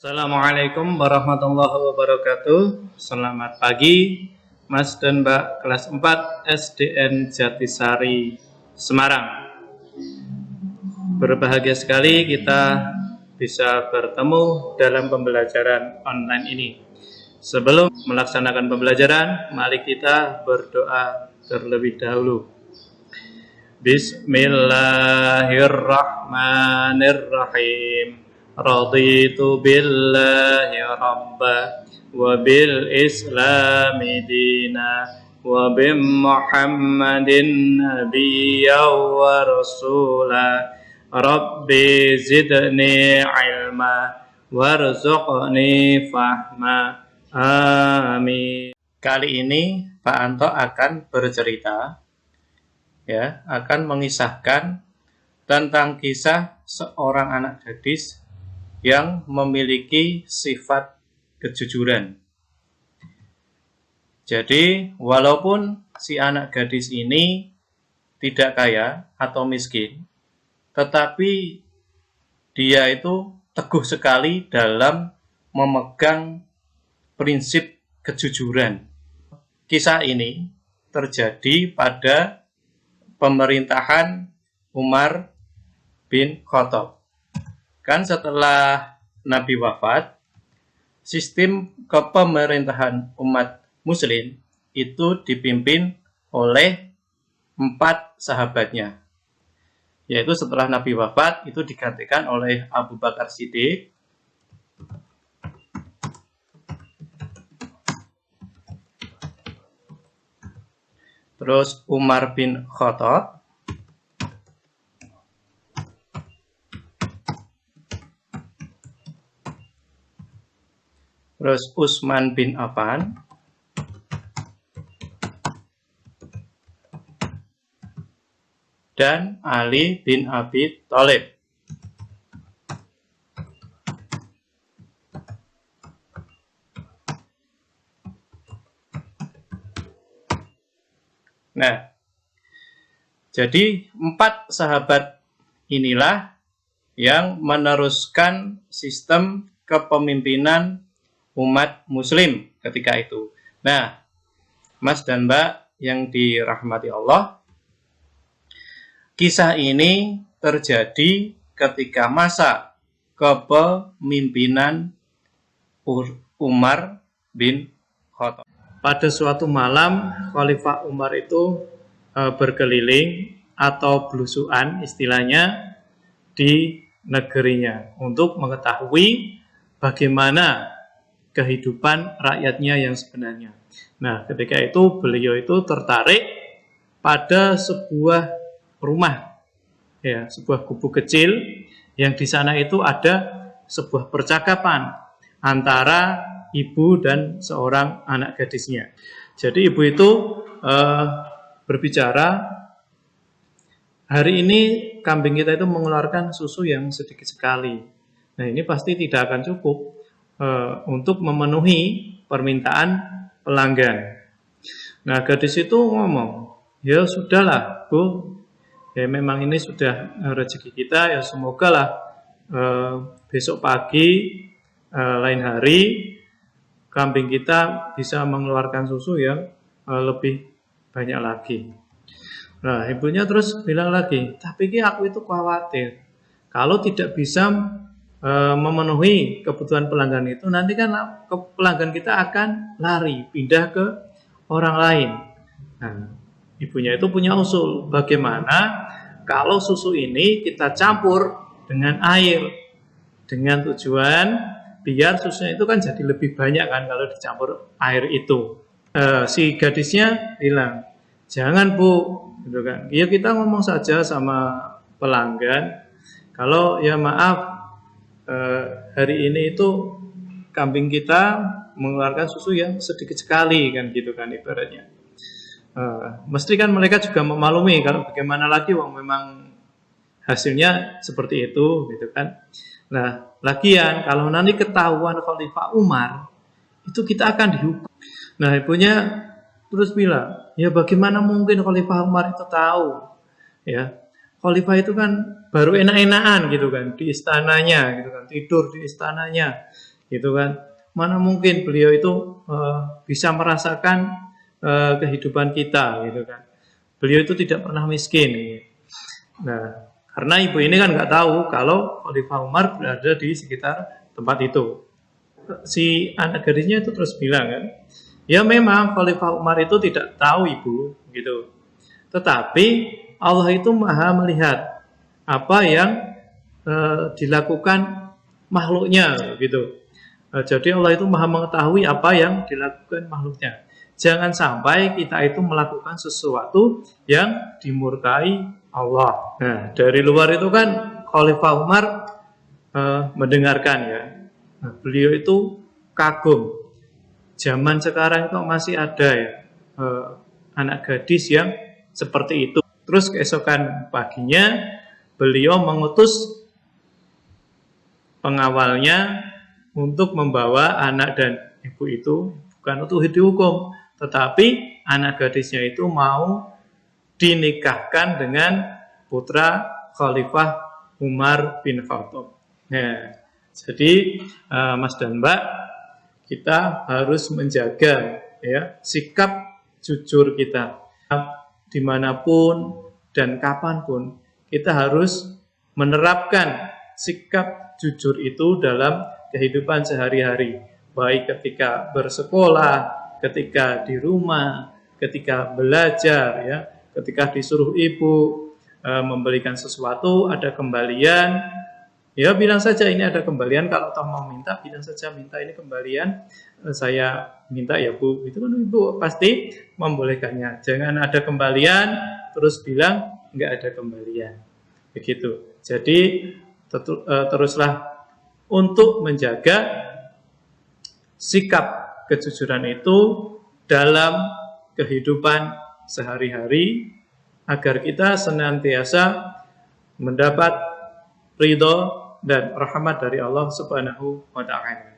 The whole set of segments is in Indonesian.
Assalamualaikum warahmatullahi wabarakatuh. Selamat pagi Mas dan Mbak kelas 4 SDN Jatisari, Semarang. Berbahagia sekali kita bisa bertemu dalam pembelajaran online ini. Sebelum melaksanakan pembelajaran, mari kita berdoa terlebih dahulu. Bismillahirrahmanirrahim. Raditu billahi rabba wa bil islami dina wa bi muhammadin nabiyya wa rasula rabbi zidni ilma warzuqni fahma amin. Kali ini Pak Anto akan bercerita, akan mengisahkan tentang kisah seorang anak gadis yang memiliki sifat kejujuran. Jadi, walaupun si anak gadis ini tidak kaya atau miskin, tetapi dia itu teguh sekali dalam memegang prinsip kejujuran. Kisah ini terjadi pada pemerintahan Umar bin Khattab. Kan setelah Nabi wafat, sistem kepemerintahan umat muslim itu dipimpin oleh 4 sahabatnya. Yaitu setelah Nabi wafat itu digantikan oleh Abu Bakar Siddiq, terus Umar bin Khattab, terus Utsman bin Affan, dan Ali bin Abi Thalib. Nah, jadi 4 sahabat inilah yang meneruskan sistem kepemimpinan umat muslim ketika itu. Nah, Mas dan Mbak yang dirahmati Allah, kisah ini terjadi ketika masa kepemimpinan Umar bin Khattab. Pada suatu malam, Khalifah Umar itu berkeliling atau belusuan istilahnya di negerinya untuk mengetahui bagaimana kehidupan rakyatnya yang sebenarnya. Nah, ketika itu beliau itu tertarik pada sebuah rumah, sebuah gubuk kecil yang di sana itu ada sebuah percakapan antara ibu dan seorang anak gadisnya. Jadi ibu itu berbicara, hari ini kambing kita itu mengeluarkan susu yang sedikit sekali. Nah, ini pasti tidak akan cukup untuk memenuhi permintaan pelanggan. Nah, gadis itu ngomong, ya sudahlah Bu, ya memang ini sudah rezeki kita, ya semoga lah besok pagi lain hari kambing kita bisa mengeluarkan susu yang lebih banyak lagi. Nah, ibunya terus bilang lagi, tapi aku itu khawatir kalau tidak bisa memenuhi kebutuhan pelanggan itu, nanti kan pelanggan kita akan lari, pindah ke orang lain. Nah, ibunya itu punya usul, bagaimana kalau susu ini kita campur dengan air, dengan tujuan biar susunya itu kan jadi lebih banyak kan kalau dicampur air itu. Si gadisnya bilang, jangan Bu, gitu kan. Ya kita ngomong saja sama pelanggan, kalau ya maaf, hari ini itu kambing kita mengeluarkan susu yang sedikit sekali kan gitu kan ibaratnya. Mesti kan mereka juga memaklumi kalau bagaimana lagi memang hasilnya seperti itu gitu kan. Nah, lagian kalau nanti ketahuan Khalifah Umar itu kita akan dihukum. Nah, ibunya terus bilang, ya bagaimana mungkin Khalifah Umar itu tahu, ya Khalifah itu kan baru enak-enakan gitu kan di istananya gitu kan, tidur di istananya. gitu kan. Mana mungkin beliau itu bisa merasakan kehidupan kita, gitu kan. Beliau itu tidak pernah miskin. Gitu. Nah, karena ibu ini kan nggak tahu kalau Khalifah Umar berada di sekitar tempat itu. Si anak gadisnya itu terus bilang kan, ya memang Khalifah Umar itu tidak tahu ibu, gitu. Tetapi Allah itu maha melihat apa yang dilakukan makhluknya, gitu. Jadi Allah itu maha mengetahui apa yang dilakukan makhluknya. Jangan sampai kita itu melakukan sesuatu yang dimurkai Allah. Nah, dari luar itu kan Khalifah Umar mendengarkan ya. Nah, beliau itu kagum. Zaman sekarang itu masih ada ya anak gadis yang seperti itu. Terus keesokan paginya beliau mengutus pengawalnya untuk membawa anak dan ibu itu bukan untuk dihukum, tetapi anak gadisnya itu mau dinikahkan dengan putra Khalifah Umar bin Khattab. Nah, jadi Mas dan Mbak, kita harus menjaga ya sikap jujur kita dimanapun dan kapanpun. Kita harus menerapkan sikap jujur itu dalam kehidupan sehari-hari, baik ketika bersekolah, ketika di rumah, ketika belajar, ya, ketika disuruh ibu membelikan sesuatu, ada kembalian, ya bilang saja ini ada kembalian. Kalau toh mau minta, bilang saja minta ini kembalian, saya minta ya Bu. Itu kan ibu pasti membolehkannya. Jangan ada kembalian terus bilang nggak ada kembalian, begitu. Jadi teruslah untuk menjaga sikap kejujuran itu dalam kehidupan sehari-hari agar kita senantiasa mendapat ridho dan rahmat dari Allah Subhanahu wa Ta'ala.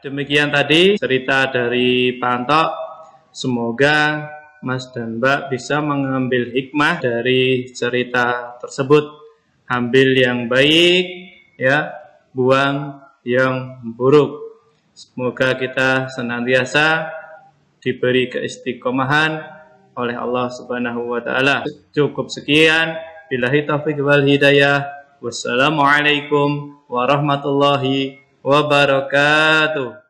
Demikian tadi cerita dari Pak Anto. Semoga Mas dan Mbak bisa mengambil hikmah dari cerita tersebut. Ambil yang baik, ya, buang yang buruk. Semoga kita senantiasa diberi keistiqomahan oleh Allah Subhanahu wa Ta'ala. Cukup sekian. Billahi taufiq wal hidayah. Wassalamualaikum warahmatullahi wabarakatuh.